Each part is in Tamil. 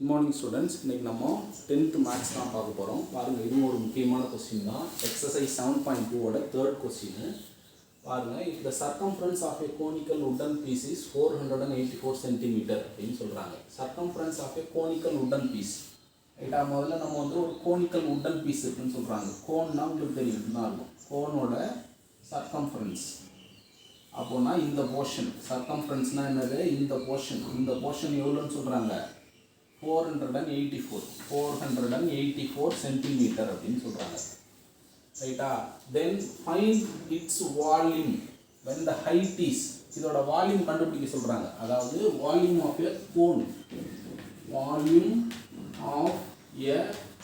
Good morning students. இன்னைக்கு நம்ம 10th maths தான் பார்க்க போறோம். பாருங்க இது ஒரு முக்கியமான क्वेश्चन தான். Exercise 7.2 ஓட third question. பாருங்க if the circumference of a conical wooden piece is 484 cm அப்படினு சொல்றாங்க. Circumference of a conical wooden piece. ரைட்டா முதல்ல நம்ம வந்து ஒரு conical wooden piece இருக்குன்னு சொல்றாங்க. கோன்னா உங்களுக்கு தெரியும் என்ன இருக்கும். கோனோட circumference அப்போனா இந்த போர்ஷன் சர்க்கம்ஃபரன்ஸ்னா என்னது இந்த போர்ஷன் எவ்வளோன்னு சொல்கிறாங்க 484 சென்டிமீட்டர் அப்படின்னு சொல்கிறாங்க ரைட்டா தென் find its volume when the height is இதோட வால்யூம் கண்டுபிடிக்க சொல்கிறாங்க அதாவது வால்யூம் ஆஃப் எ கோன்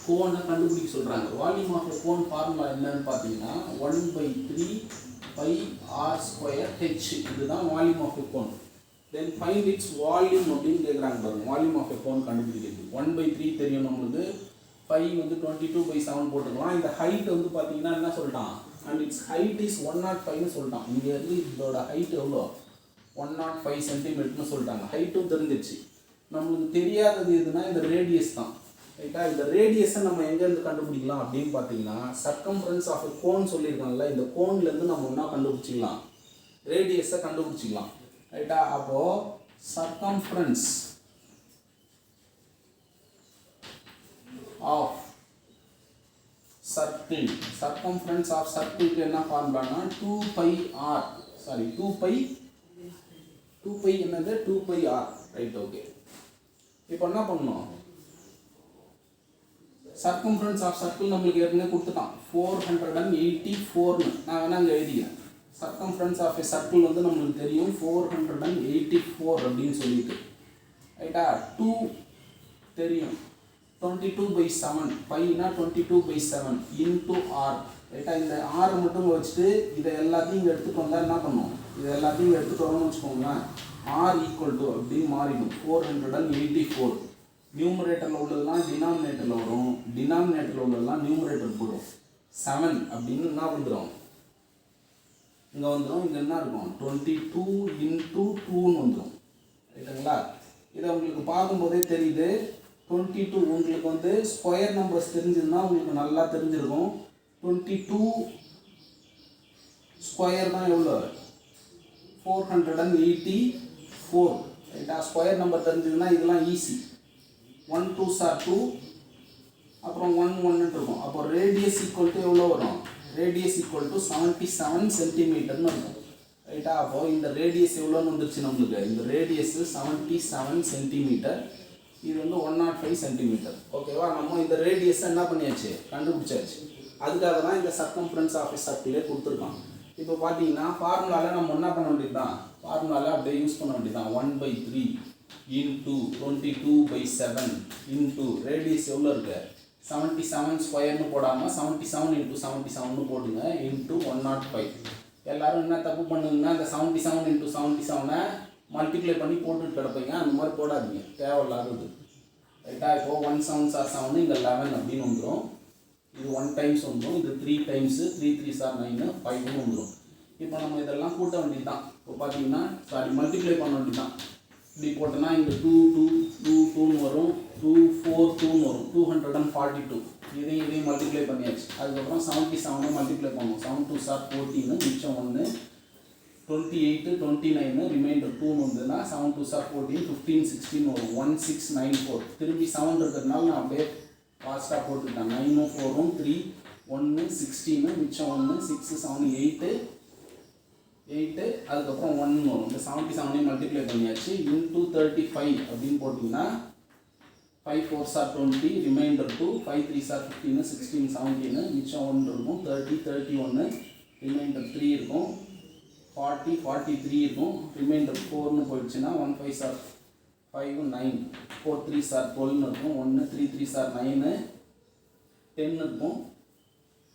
கோனை கண்டுபிடிக்க சொல்கிறாங்க volume of a cone formula என்னன்னு பார்த்தீங்கன்னா 1/3 pi r square h இதுதான் volume of a cone then find its volume அப்படின்னு கேட்குறாங்க பாருங்க வால்யூம் ஆஃப் எ கோன் கண்டுபிடிக்கிறது 1/3 தெரியும் நம்மளுக்கு பை வந்து 22/7 போட்டுக்கலாம் இந்த ஹைட் வந்து பார்த்தீங்கன்னா என்ன சொல்லிட்டான் அண்ட் இட்ஸ் ஹைட் இஸ் 105ன்னு சொல்லிட்டான் இங்கே இருந்து இதோட ஹைட் எவ்வளோ 105 சென்டிமீட்டர்னு சொல்லிட்டாங்க ஹைட்டும் தெரிஞ்சிச்சு நம்மளுக்கு தெரியாதது எதுனா இந்த ரேடியஸ் தான் ரைட்டா இந்த ரேடியஸை நம்ம எங்கேருந்து கண்டுபிடிக்கலாம் அப்படின்னு பார்த்தீங்கன்னா சர்க்கம்ஃபரன்ஸ் ஆஃப் எ கோன் சொல்லியிருக்காங்கல்ல இந்த கோன்லேருந்து நம்ம என்ன கண்டுபிடிச்சிக்கலாம் ரேடியஸை கண்டுபிடிச்சிக்கலாம் ரைட்டா அப்போது சர்க்கம்ஃபரன்ஸ் ஆஃப் சர்க்கிளுக்கு என்ன ஃபார்முலானா 2πr என்னது 2πr ரைட் ஓகே இப்போ என்ன பண்ணணும் சர்க்கம்ஃபரன்ஸ் ஆஃப் சர்க்கிள் நம்மளுக்கு ஏற்கனவே கொடுத்துட்டான் 484ன்னு நான் வேணா அங்கே எழுதிக்கிறேன் சர்க்கம்ஃபரன்ஸ் ஆஃப் எ சர்க்கிள் வந்து நம்மளுக்கு தெரியும் 484 அப்படின்னு சொல்லிட்டு ரைட்டா 2 தெரியும் 22/7 பைனா 22/7 இன்டூ ஆர் ரைட்டா இந்த ஆரை மட்டும் வச்சுட்டு இதை எல்லாத்தையும் இங்கே எடுத்துகிட்டு வந்தால் என்ன பண்ணும் இதை எல்லாத்தையும் இங்கே எடுத்துகிட்டு வரோம்னு வச்சுக்கோங்களேன் ஆர் ஈக்குவல் டு அப்படின்னு மாறிடும் 484 நியூமரேட்டரில் உள்ளதெல்லாம் டினாமினேட்டரில் வரும் டினாமினேட்டரில் உள்ளதெல்லாம் நியூமரேட்டர் போடும் 7 அப்படின்னு என்ன வந்துடும் இங்கே வந்துடும் இங்கே என்ன இருக்கும் 22 இன்டூ 2ன்னு வந்துடும் ரைட்டுங்களா இதை உங்களுக்கு பார்க்கும்போதே தெரியுது 22 உங்களுக்கு வந்து ஸ்கொயர் நம்பர்ஸ் தெரிஞ்சதுன்னா உங்களுக்கு நல்லா தெரிஞ்சிருக்கும் 22 ஸ்கொயர் தான் எவ்வளோ 484 ரைட்டா ஸ்கொயர் நம்பர் தெரிஞ்சதுன்னா இதெல்லாம் ஈஸி 1 2s are 2 அப்புறம் 1 1 இருக்கும் அப்போ ரேடியஸ் ஈக்குவல் டு எவ்வளோ வரும் ரேடியஸ் ஈக்குவல் டு 77 சென்டிமீட்டர்னு இருக்கும் ரைட்டா அப்போ இந்த ரேடியஸ் எவ்வளோன்னு வந்துருச்சு நம்மளுக்கு இந்த ரேடியஸ் 77 சென்டிமீட்டர் இது வந்து 105 சென்டிமீட்டர் ஓகேவா நம்ம இந்த ரேடியஸை என்ன பண்ணியாச்சு கண்டுபிடிச்சாச்சு அதுக்காக தான் இந்த சர்க்கம்ஃபரன்ஸ் ஆஃப் எ சர்க்கிளே கொடுத்துருக்கான் இப்போ பார்த்தீங்கன்னா ஃபார்முலாவில் நம்ம என்ன பண்ண வேண்டியது தான் ஃபார்முலாவில் அப்படியே யூஸ் பண்ண வேண்டியது தான் 1/3 into 22/7 into ரேடியஸ் எவ்வளோ இருக்கு 77 ஸ்கொயர்னு போடாமல் 77 into 77னு போடுங்க into 105 எல்லாரும் என்ன தப்பு பண்ணுங்கன்னா இந்த 77 into 77 மல்டிப்ளை பண்ணி போட்டுட்டு கிடப்பீங்க அந்த மாதிரி போடாதீங்க தேவையில்லாதது ரைட்டா இப்போ 1 7s are 7 இங்கே 11 அப்படின்னு வந்துடும் இது 1 டைம்ஸ் வந்துடும் இது 3 டைம்ஸு 3 3s are 9 5ன்னு வந்துடும் இப்போ நம்ம இதெல்லாம் கூட்ட வேண்டியது தான் இப்போ பார்த்தீங்கன்னா மல்டிப்ளை பண்ண வேண்டியது தான் இப்படி போட்டோன்னா இங்கே 2 வரும் 2 4 2 வரும் 242 இதையும் மல்டிப்ளை பண்ணியாச்சு அதுக்கப்புறம் 77 மல்டிப்ளை பண்ணுவோம் 7 2s are 14 மிச்சம் 1 28 29 ரிமைண்டர் 2 வந்ததுன்னா 7 2s are 14 15 16 வரும் 1694 திரும்பி 7 இருக்கிறதுனால நான் அப்படியே ஃபாஸ்ட்டாக போட்டுக்கிட்டேன் 9 4 3 1 16 மிச்சம் 1 6 7 8 அதுக்கப்புறம் 1 வரும் இந்த 77 மல்டிப்ளை பண்ணியாச்சு இன்டூ 35 அப்படின்னு போட்டிங்கன்னா 5 4s are 20 reminder 2 5 3s are 15 16 17 மிச்சம் 1 இருக்கும் 30 31 ரிமைண்டர் 3 இருக்கும் 40 43 இருக்கும் ரிமைண்டர் 4ன்னு போயிடுச்சுன்னா 1 5s are 5 9 4 3s are 12 இருக்கும் 1 3 3s are 9 10 இருக்கும்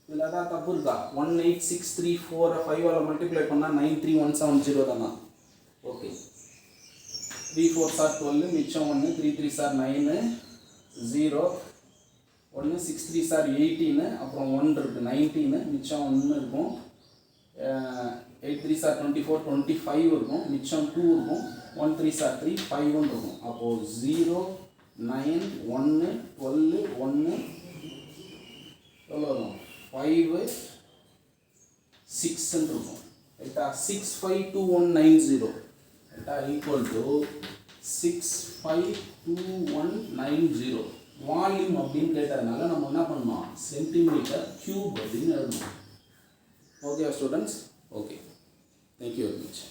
இதில் தான் தப்பு இருக்கா 18634 5ஆல் மல்டிப்ளை பண்ணால் 93170 தானா ஓகே 3 4s are 12 மிச்சம் 1 3 3s are 9 0 1 6 3s are 18 அப்புறம் 1 இருக்குது 19 மிச்சம் 1 இருக்கும் 8 3s are 24 25 இருக்கும் மிச்சம் 2 இருக்கும் 1 3s are 3 5 இருக்கும் அப்போது 0 9 1 12 1 எவ்வளோ வரும் 5 6 இருக்கும் ரைட்டா 652190 ரைட்டா ஈக்குவல் டு 652190 வால்யூம் அப்படின்னு கேட்டதுனால நம்ம என்ன பண்ணோம் சென்டிமீட்டர் கியூப் அப்படின்னு எழுதணும் okay students okay thank you very much